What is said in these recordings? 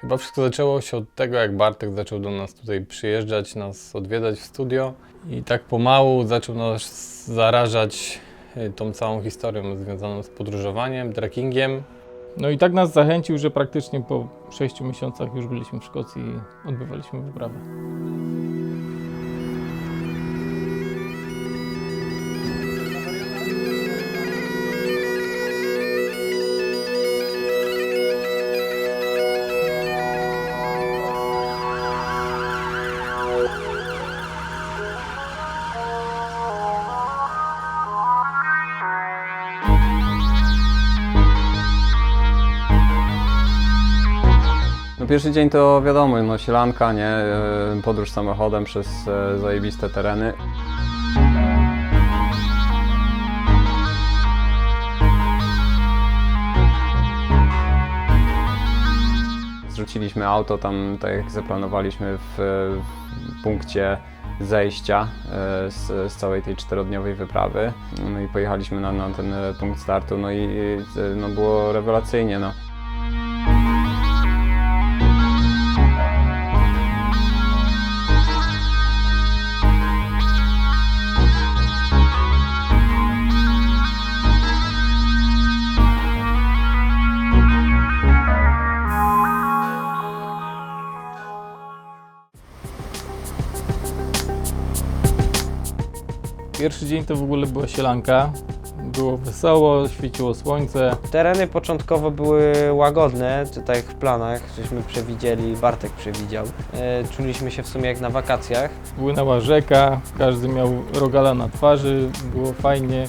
Chyba wszystko zaczęło się od tego, jak Bartek zaczął do nas tutaj przyjeżdżać, nas odwiedzać w studio i tak pomału zaczął nas zarażać tą całą historią związaną z podróżowaniem, trekkingiem. No i tak nas zachęcił, że praktycznie po 6 miesiącach już byliśmy w Szkocji i odbywaliśmy wyprawę. No pierwszy dzień to wiadomo, no sielanka, nie? Podróż samochodem przez zajebiste tereny. Zrzuciliśmy auto tam, tak jak zaplanowaliśmy, w punkcie zejścia z całej tej 4-dniowej wyprawy. No i pojechaliśmy na ten punkt startu, no i no było rewelacyjnie. No. Pierwszy dzień to w ogóle była sielanka. Było wesoło, świeciło słońce. Tereny początkowo były łagodne, czy tak jak w planach, żeśmy przewidzieli, Bartek przewidział. Czuliśmy się w sumie jak na wakacjach. Płynęła rzeka, każdy miał rogala na twarzy, było fajnie.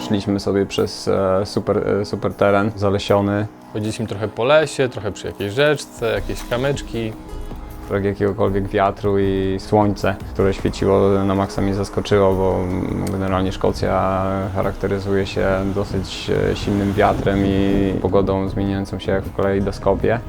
Szliśmy sobie przez super teren, zalesiony, Chodziliśmy trochę po lesie, trochę przy jakiejś rzeczce, jakieś kamyczki. brak jakiegokolwiek wiatru i słońce, które świeciło na maksa mnie zaskoczyło, bo generalnie Szkocja charakteryzuje się dosyć silnym wiatrem i pogodą zmieniającą się jak w kalejdoskopie.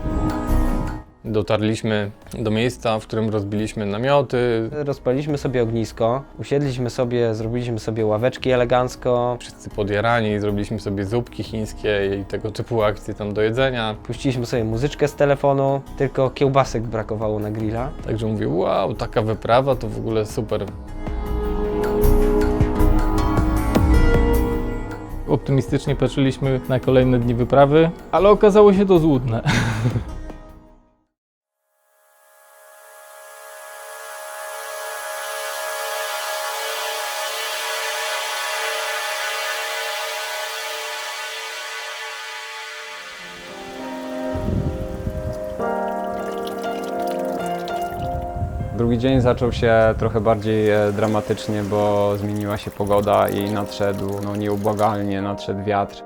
Dotarliśmy do miejsca, w którym rozbiliśmy namioty. Rozpaliliśmy sobie ognisko, usiedliśmy sobie, zrobiliśmy sobie ławeczki elegancko, Wszyscy podjarani, zrobiliśmy sobie zupki chińskie i tego typu akcje tam do jedzenia. puściliśmy sobie muzyczkę z telefonu, tylko kiełbasek brakowało na grilla. Także mówię, wow, taka wyprawa to w ogóle super. Optymistycznie patrzyliśmy na kolejne dni wyprawy, ale okazało się to złudne. Drugi dzień zaczął się trochę bardziej dramatycznie, bo zmieniła się pogoda i nadszedł, no nieubłagalnie nadszedł wiatr.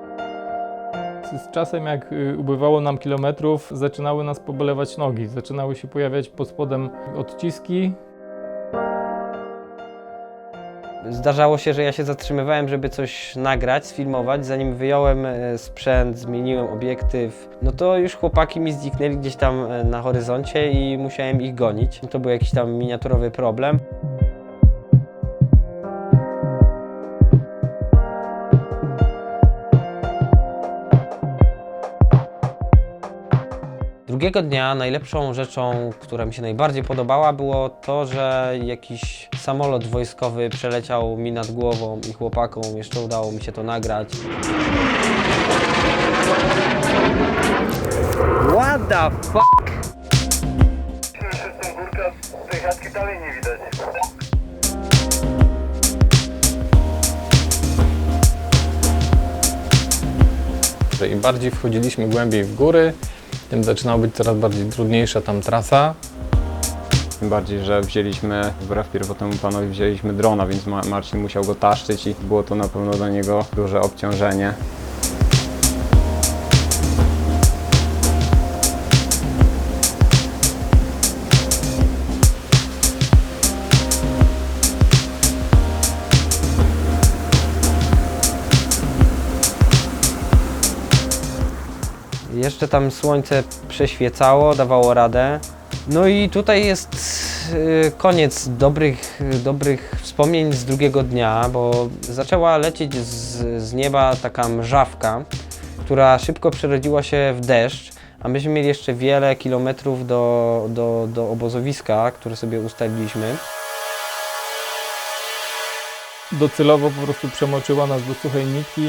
Z czasem, jak ubywało nam kilometrów, zaczynały nas pobolewać nogi, zaczynały się pojawiać pod spodem odciski. Zdarzało się, że ja się zatrzymywałem, żeby coś nagrać, sfilmować. Zanim wyjąłem sprzęt, zmieniłem obiektyw, no to już chłopaki mi zniknęli gdzieś tam na horyzoncie i musiałem ich gonić. To był jakiś tam miniaturowy problem. Drugiego dnia najlepszą rzeczą, która mi się najbardziej podobała, było to, że jakiś samolot wojskowy przeleciał mi nad głową i chłopakom jeszcze udało mi się to nagrać. What the fuck? Przez tą górkę tej chatki dalej nie widać. Że im bardziej wchodziliśmy głębiej w góry, tym zaczynała być coraz bardziej trudniejsza tam trasa. Tym bardziej, że wbrew pierwotnemu planowi wzięliśmy drona, więc Marcin musiał go taszczyć i było to na pewno dla niego duże obciążenie. Jeszcze tam słońce przeświecało, dawało radę. No i tutaj jest koniec dobrych wspomnień z drugiego dnia, bo zaczęła lecieć z nieba taka mrzawka, która szybko przerodziła się w deszcz, a myśmy mieli jeszcze wiele kilometrów do obozowiska, które sobie ustaliliśmy. Docelowo po prostu przemoczyła nas do suchej nitki.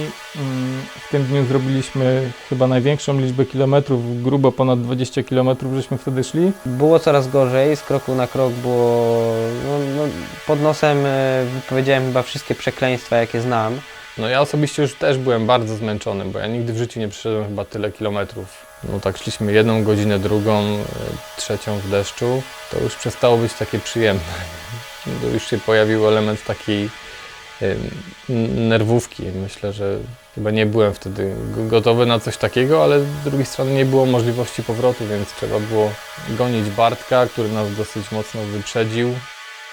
W tym dniu zrobiliśmy chyba największą liczbę kilometrów, grubo ponad 20 kilometrów żeśmy wtedy szli. Było coraz gorzej, z kroku na krok było... pod nosem wypowiedziałem chyba wszystkie przekleństwa, jakie znam. No ja osobiście już też byłem bardzo zmęczony, bo ja nigdy w życiu nie przeszedłem chyba tyle kilometrów. No tak szliśmy 1 godzinę, drugą, trzecią w deszczu. To już przestało być takie przyjemne. To już się pojawił element takiej nerwówki. Myślę, że chyba nie byłem wtedy gotowy na coś takiego, ale z drugiej strony nie było możliwości powrotu, więc trzeba było gonić Bartka, który nas dosyć mocno wyprzedził.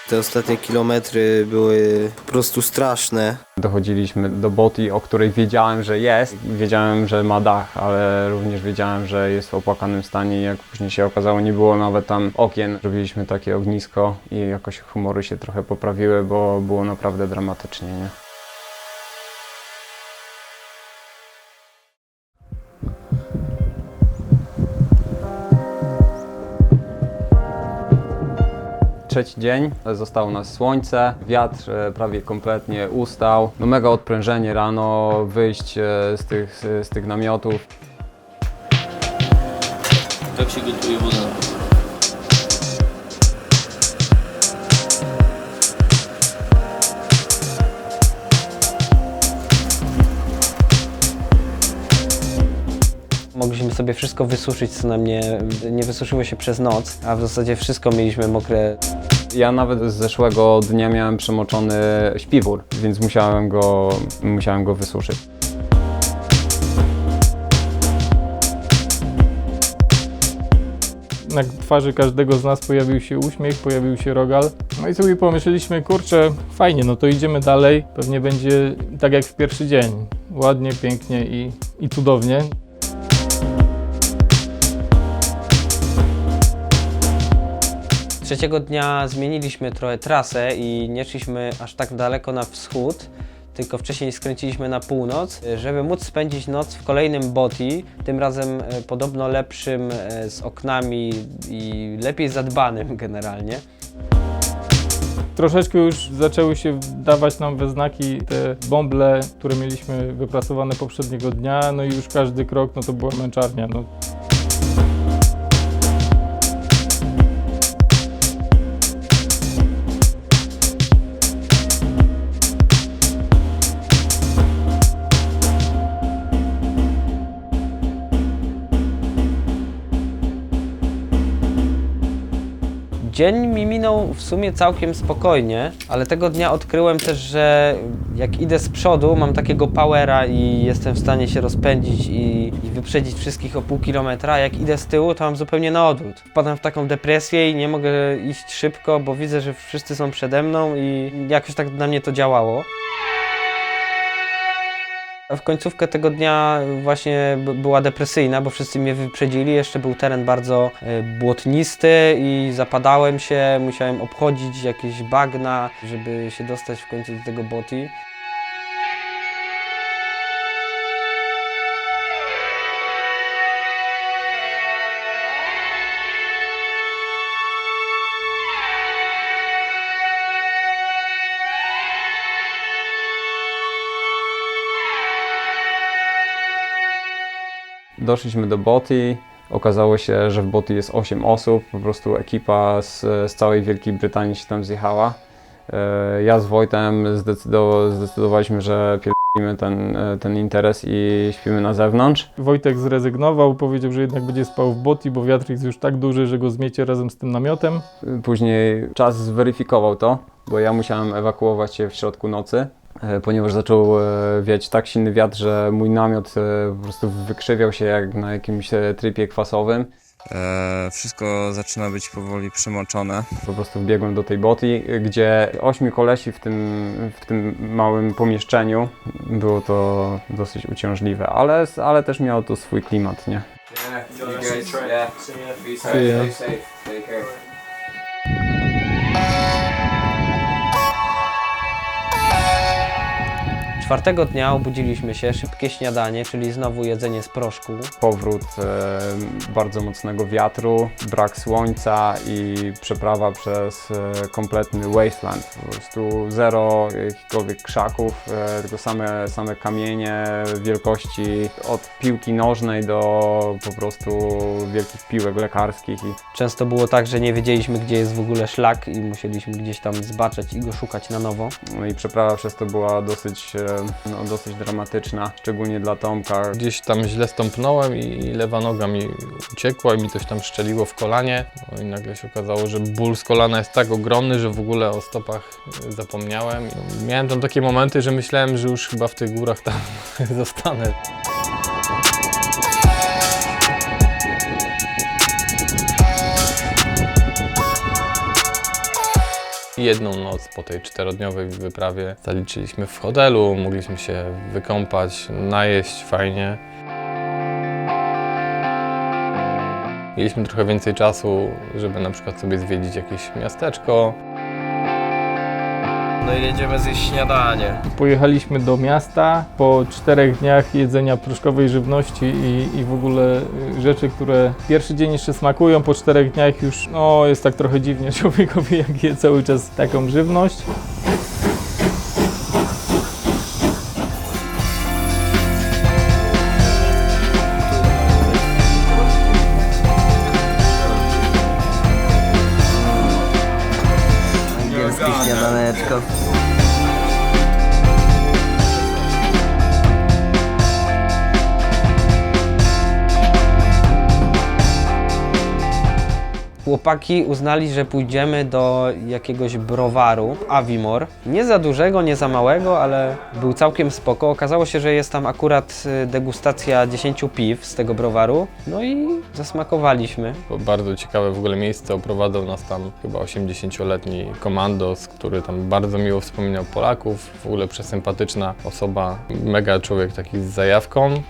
Te ostatnie kilometry były po prostu straszne. Dochodziliśmy do Botii, o której wiedziałem, że jest. Wiedziałem, że ma dach, ale również wiedziałem, że jest w opłakanym stanie. Jak później się okazało, nie było nawet tam okien. Robiliśmy takie ognisko i jakoś humory się trochę poprawiły, bo było naprawdę dramatycznie, nie? Trzeci dzień, zostało nas słońce, wiatr prawie kompletnie ustał. No mega odprężenie rano, wyjść z tych namiotów. Jak się gotuje woda? Mogliśmy sobie wszystko wysuszyć, co nam nie wysuszyło się przez noc, a w zasadzie wszystko mieliśmy mokre. Ja nawet z zeszłego dnia miałem przemoczony śpiwór, więc musiałem go wysuszyć. Na twarzy każdego z nas pojawił się uśmiech, pojawił się rogal. No i sobie pomyśleliśmy, kurczę, fajnie, no to idziemy dalej. Pewnie będzie tak jak w pierwszy dzień. Ładnie, pięknie i cudownie. Trzeciego dnia zmieniliśmy trochę trasę i nie szliśmy aż tak daleko na wschód, tylko wcześniej skręciliśmy na północ, żeby móc spędzić noc w kolejnym Botii, tym razem podobno lepszym, z oknami i lepiej zadbanym generalnie. Troszeczkę już zaczęły się dawać nam we znaki te bąble, które mieliśmy wypracowane poprzedniego dnia, no i już każdy krok no to była męczarnia. No. Dzień mi minął w sumie całkiem spokojnie, ale tego dnia odkryłem też, że jak idę z przodu, mam takiego powera i jestem w stanie się rozpędzić i wyprzedzić wszystkich o pół kilometra, a jak idę z tyłu, to mam zupełnie na odwrót. Wpadam w taką depresję i nie mogę iść szybko, bo widzę, że wszyscy są przede mną i jakoś tak na mnie to działało. W końcówkę tego dnia właśnie była depresyjna, bo wszyscy mnie wyprzedzili. Jeszcze był teren bardzo błotnisty i zapadałem się, musiałem obchodzić jakieś bagna, żeby się dostać w końcu do tego Botii. Doszliśmy do Botii, okazało się, że w Botii jest 8 osób, po prostu ekipa z całej Wielkiej Brytanii się tam zjechała. Ja z Wojtem zdecydowaliśmy, że pierdolimy ten interes i śpimy na zewnątrz. Wojtek zrezygnował, powiedział, że jednak będzie spał w Botii, bo wiatr jest już tak duży, że go zmiecie razem z tym namiotem. Później czas zweryfikował to, bo ja musiałem ewakuować się w środku nocy, ponieważ zaczął wiać tak silny wiatr, że mój namiot po prostu wykrzywiał się jak na jakimś tripie kwasowym. Wszystko zaczyna być powoli przemoczone. Po prostu wbiegłem do tej Botii, gdzie 8 kolesi w tym małym pomieszczeniu. Było to dosyć uciążliwe, ale też miało to swój klimat, nie? See ya. Czwartego dnia obudziliśmy się, szybkie śniadanie, czyli znowu jedzenie z proszku. Powrót bardzo mocnego wiatru, brak słońca i przeprawa przez kompletny wasteland. Po prostu zero jakichkolwiek krzaków, tylko same kamienie wielkości od piłki nożnej do po prostu wielkich piłek lekarskich. Często było tak, że nie wiedzieliśmy, gdzie jest w ogóle szlak i musieliśmy gdzieś tam zbaczać i go szukać na nowo. No i przeprawa przez to była dosyć dramatyczna, szczególnie dla Tomka. Gdzieś tam źle stąpnąłem i lewa noga mi uciekła i mi coś tam szczeliło w kolanie. No i nagle się okazało, że ból z kolana jest tak ogromny, że w ogóle o stopach zapomniałem. Miałem tam takie momenty, że myślałem, że już chyba w tych górach tam zostanę. Jedną noc po tej 4-dniowej wyprawie zaliczyliśmy w hotelu, mogliśmy się wykąpać, najeść fajnie. Mieliśmy trochę więcej czasu, żeby na przykład sobie zwiedzić jakieś miasteczko. No i jedziemy zjeść śniadanie. Pojechaliśmy do miasta po 4 dniach jedzenia proszkowej żywności i w ogóle rzeczy, które pierwszy dzień jeszcze smakują, po 4 dniach już jest tak trochę dziwnie człowiekowi, jak je cały czas taką żywność. Angielskie śniadaneczko. Chłopaki uznali, że pójdziemy do jakiegoś browaru Avimor. Nie za dużego, nie za małego, ale był całkiem spoko. Okazało się, że jest tam akurat degustacja 10 piw z tego browaru. No i zasmakowaliśmy. Było bardzo ciekawe w ogóle miejsce, oprowadzał nas tam chyba 80-letni komandos, który tam bardzo miło wspominał Polaków. W ogóle przesympatyczna osoba, mega człowiek taki z zajawką.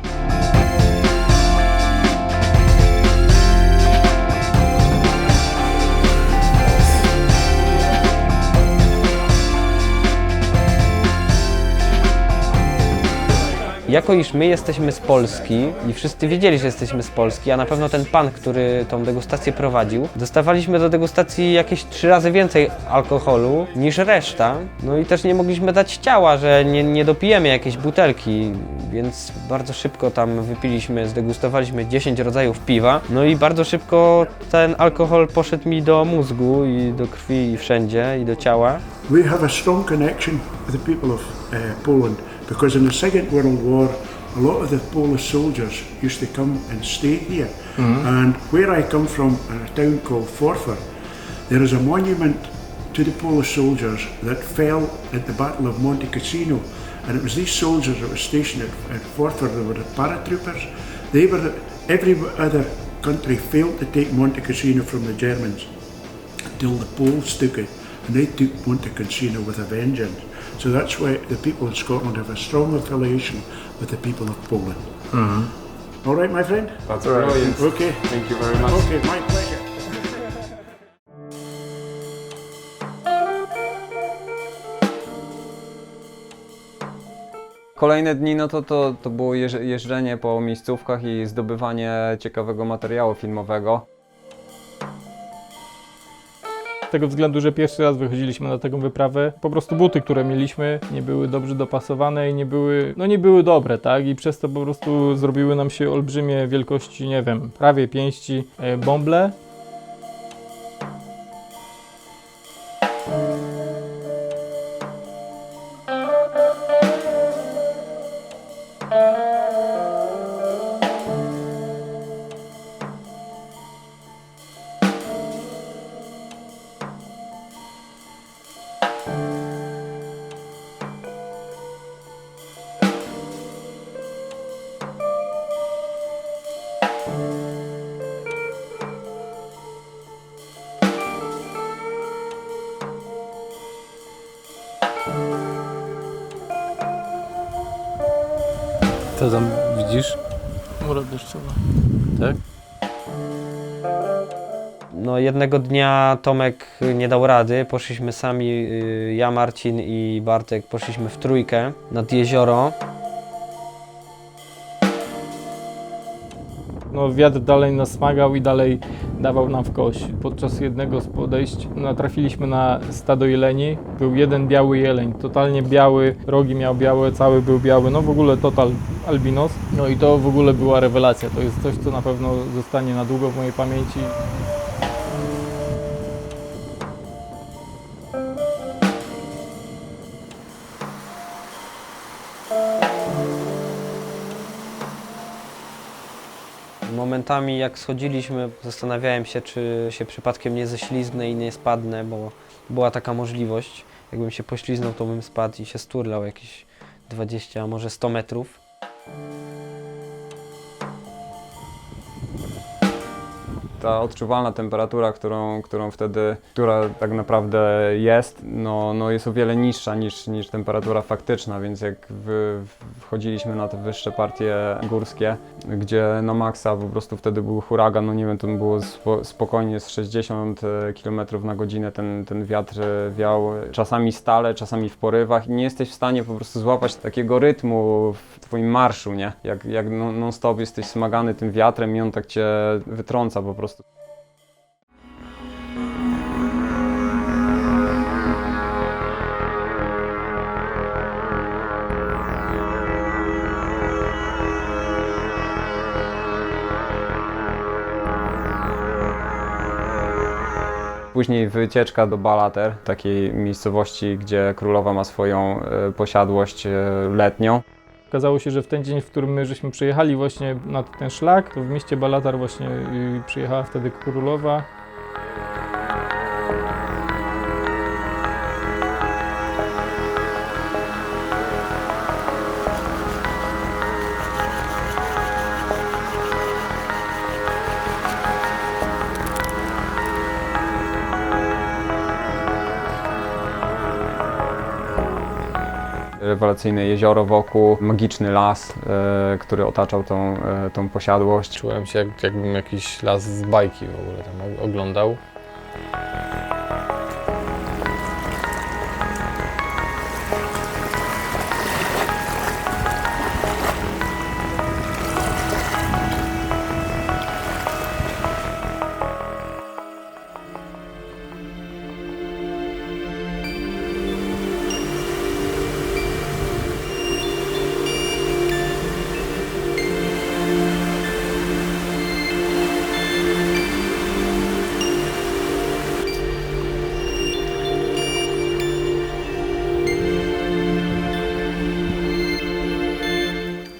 Jako iż my jesteśmy z Polski i wszyscy wiedzieli, że jesteśmy z Polski, a na pewno ten pan, który tą degustację prowadził, dostawaliśmy do degustacji jakieś 3 razy więcej alkoholu niż reszta. No i też nie mogliśmy dać ciała, że nie dopijemy jakiejś butelki, więc bardzo szybko tam wypiliśmy, zdegustowaliśmy 10 rodzajów piwa. No i bardzo szybko ten alkohol poszedł mi do mózgu i do krwi i wszędzie i do ciała. We have a strong connection with the people of Poland because in the Second World War a lot of the Polish soldiers used to come and stay here. And where I come from, in a town called Forfar, there is a monument to the Polish soldiers that fell at the Battle of Monte Cassino, and it was these soldiers that were stationed at Forfar. They were the paratroopers. Every other country failed to take Monte Cassino from the Germans until the Poles took it. And they took Monte Cassino with a vengeance. So that's why the people in Scotland have a strong affiliation with the people of Poland. All right, my friend? That's brilliant. Okay. Thank you very much. Okay, my pleasure. Kolejne dni to było jeżdżenie po miejscówkach i zdobywanie ciekawego materiału filmowego. Z tego względu, że pierwszy raz wychodziliśmy na taką wyprawę, po prostu buty, które mieliśmy, nie były dobrze dopasowane i nie były dobre, tak? I przez to po prostu zrobiły nam się olbrzymie wielkości, nie wiem, prawie pięści bąble. Co tam widzisz? Mura deszczowa. Tak? No jednego dnia Tomek nie dał rady, poszliśmy sami, ja, Marcin i Bartek poszliśmy w trójkę nad jezioro. No, wiatr dalej nas smagał i dalej dawał nam w kość. Podczas jednego z podejść natrafiliśmy na stado jeleni. Był jeden biały jeleń, totalnie biały, rogi miał białe, cały był biały, no w ogóle total albinos. No i to w ogóle była rewelacja. To jest coś, co na pewno zostanie na długo w mojej pamięci. Momentami jak schodziliśmy, zastanawiałem się, czy się przypadkiem nie ześlizgnę i nie spadnę, bo była taka możliwość. Jakbym się pośliznął, to bym spadł i się sturlał jakieś 20, a może 100 metrów. Ta odczuwalna temperatura, która tak naprawdę jest, no jest o wiele niższa niż temperatura faktyczna, więc jak wchodziliśmy na te wyższe partie górskie, gdzie na maksa po prostu wtedy był huragan, no nie wiem, to było spokojnie z 60 km na godzinę ten wiatr wiał, czasami stale, czasami w porywach i nie jesteś w stanie po prostu złapać takiego rytmu w twoim marszu, nie? Jak non-stop jesteś smagany tym wiatrem i on tak cię wytrąca po prostu. Później wycieczka do Ballater, takiej miejscowości, gdzie królowa ma swoją posiadłość letnią. Okazało się, że w ten dzień, w którym my żeśmy przyjechali właśnie na ten szlak, to w mieście Ballater właśnie przyjechała wtedy królowa. Rewelacyjne jezioro wokół, magiczny las, który otaczał tą posiadłość. Czułem się jakbym jakiś las z bajki w ogóle tam oglądał.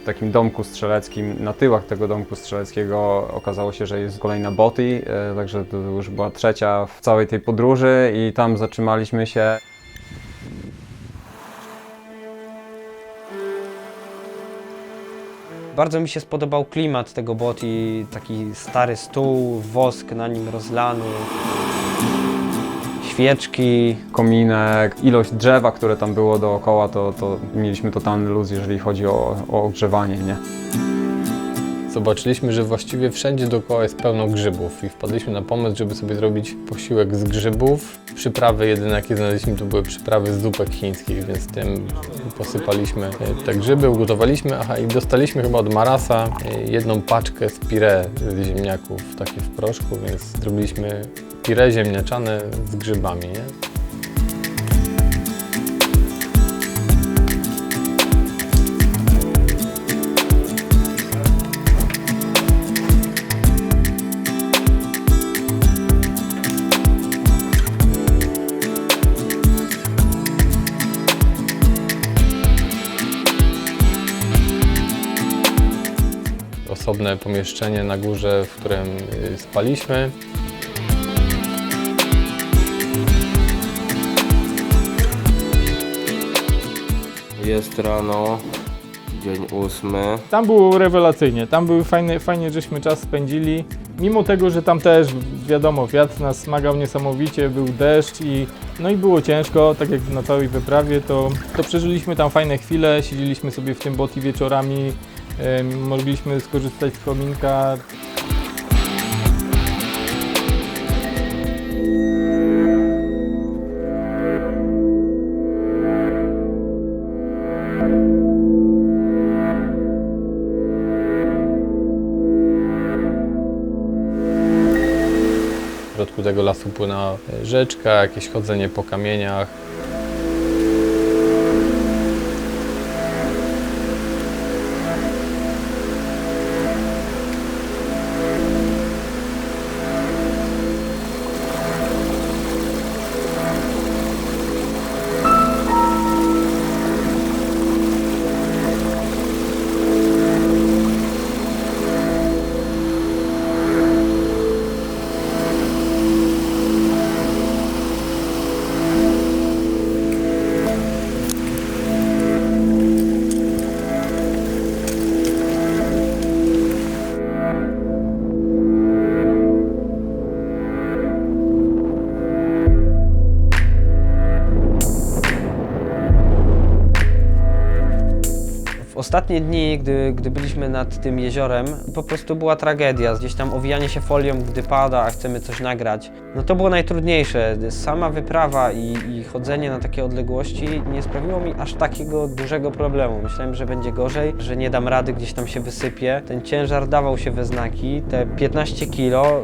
W takim domku strzeleckim, na tyłach tego domku strzeleckiego okazało się, że jest kolejna boty, także to już była trzecia w całej tej podróży i tam zatrzymaliśmy się. Bardzo mi się spodobał klimat tego boty, taki stary stół, wosk na nim rozlany, świeczki. Kominek, ilość drzewa, które tam było dookoła, to mieliśmy totalny luz, jeżeli chodzi o ogrzewanie, nie? Zobaczyliśmy, że właściwie wszędzie dookoła jest pełno grzybów i wpadliśmy na pomysł, żeby sobie zrobić posiłek z grzybów. Przyprawy jedyne, jakie znaleźliśmy, to były przyprawy z zupek chińskich, więc tym posypaliśmy te grzyby, ugotowaliśmy. Aha, i dostaliśmy chyba od Marasa jedną paczkę z pire z ziemniaków, takie w proszku, więc zrobiliśmy pire ziemniaczane z grzybami, nie? Osobne pomieszczenie na górze, w którym spaliśmy. Jest rano, dzień 8. Tam było rewelacyjnie, tam były fajnie żeśmy czas spędzili. Mimo tego, że tam też, wiadomo, wiatr nas smagał niesamowicie, był deszcz i było ciężko, tak jak na całej wyprawie, to przeżyliśmy tam fajne chwile, siedzieliśmy sobie w tym boty wieczorami, mogliśmy skorzystać z kominka. W środku tego lasu płynęła rzeczka, jakieś chodzenie po kamieniach. Ostatnie dni, gdy byliśmy nad tym jeziorem, po prostu była tragedia. Gdzieś tam owijanie się folią, gdy pada, a chcemy coś nagrać. No to było najtrudniejsze. Sama wyprawa i chodzenie na takie odległości nie sprawiło mi aż takiego dużego problemu. Myślałem, że będzie gorzej, że nie dam rady, gdzieś tam się wysypię. Ten ciężar dawał się we znaki. Te 15 kilo,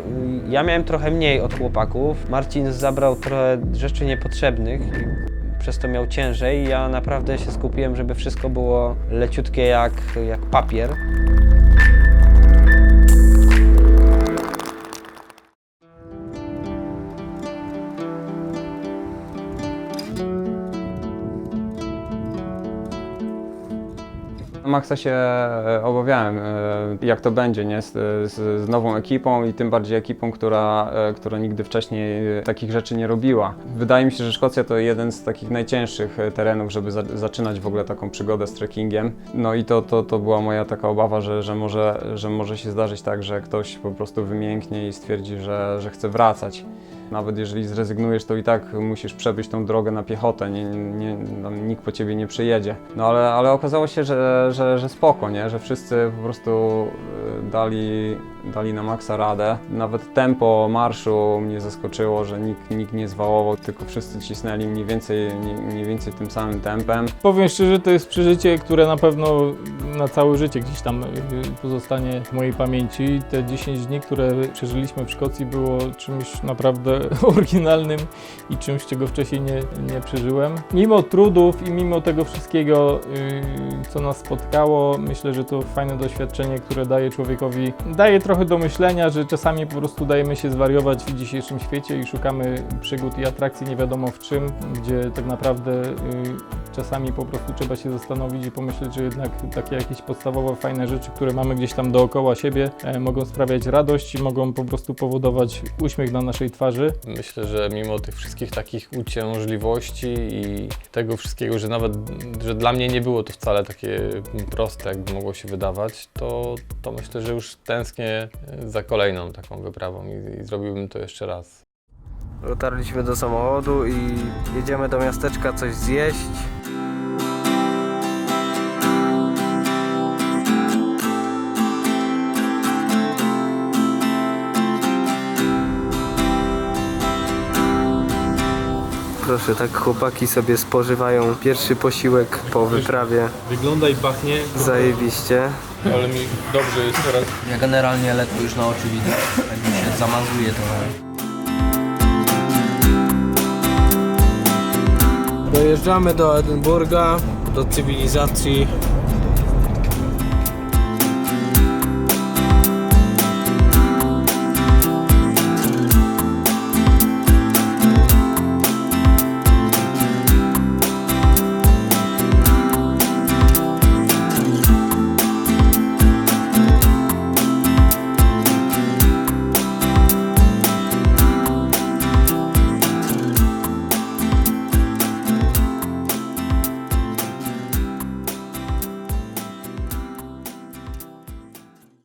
ja miałem trochę mniej od chłopaków. Marcin zabrał trochę rzeczy niepotrzebnych. Przez to miał ciężej. Ja naprawdę się skupiłem, żeby wszystko było leciutkie jak papier. Maxa się obawiałem, jak to będzie, nie? Z nową ekipą i tym bardziej ekipą, która nigdy wcześniej takich rzeczy nie robiła. Wydaje mi się, że Szkocja to jeden z takich najcięższych terenów, żeby zaczynać w ogóle taką przygodę z trekkingiem. No i to była moja taka obawa, że może się zdarzyć tak, że ktoś po prostu wymięknie i stwierdzi, że chce wracać. Nawet jeżeli zrezygnujesz, to i tak musisz przebyć tą drogę na piechotę, nikt po ciebie nie przyjedzie. No ale okazało się, że spoko, nie? Że wszyscy po prostu dali na maksa radę. Nawet tempo marszu mnie zaskoczyło, że nikt nie zwałował, tylko wszyscy cisnęli mniej więcej tym samym tempem. Powiem szczerze, to jest przeżycie, które na pewno na całe życie gdzieś tam pozostanie w mojej pamięci. Te 10 dni, które przeżyliśmy w Szkocji, było czymś naprawdę oryginalnym i czymś, czego wcześniej nie przeżyłem. Mimo trudów i mimo tego wszystkiego, co nas spotkało, myślę, że to fajne doświadczenie, które daje trochę do myślenia, że czasami po prostu dajemy się zwariować w dzisiejszym świecie i szukamy przygód i atrakcji nie wiadomo w czym, gdzie tak naprawdę czasami po prostu trzeba się zastanowić i pomyśleć, że jednak takie jakieś podstawowe, fajne rzeczy, które mamy gdzieś tam dookoła siebie, mogą sprawiać radość i mogą po prostu powodować uśmiech na naszej twarzy. Myślę, że mimo tych wszystkich takich uciążliwości i tego wszystkiego, że dla mnie nie było to wcale takie proste, jakby mogło się wydawać, to myślę, że już tęsknię za kolejną taką wyprawą i zrobiłbym to jeszcze raz. Dotarliśmy do samochodu i jedziemy do miasteczka coś zjeść. Proszę, tak chłopaki sobie spożywają pierwszy posiłek po wyprawie. Wygląda i pachnie. Zajebiście. Ale mi dobrze jest teraz. Ja generalnie lekko już na oczy widzę, tak mi się zamazuje trochę. Dojeżdżamy do Edynburga, do cywilizacji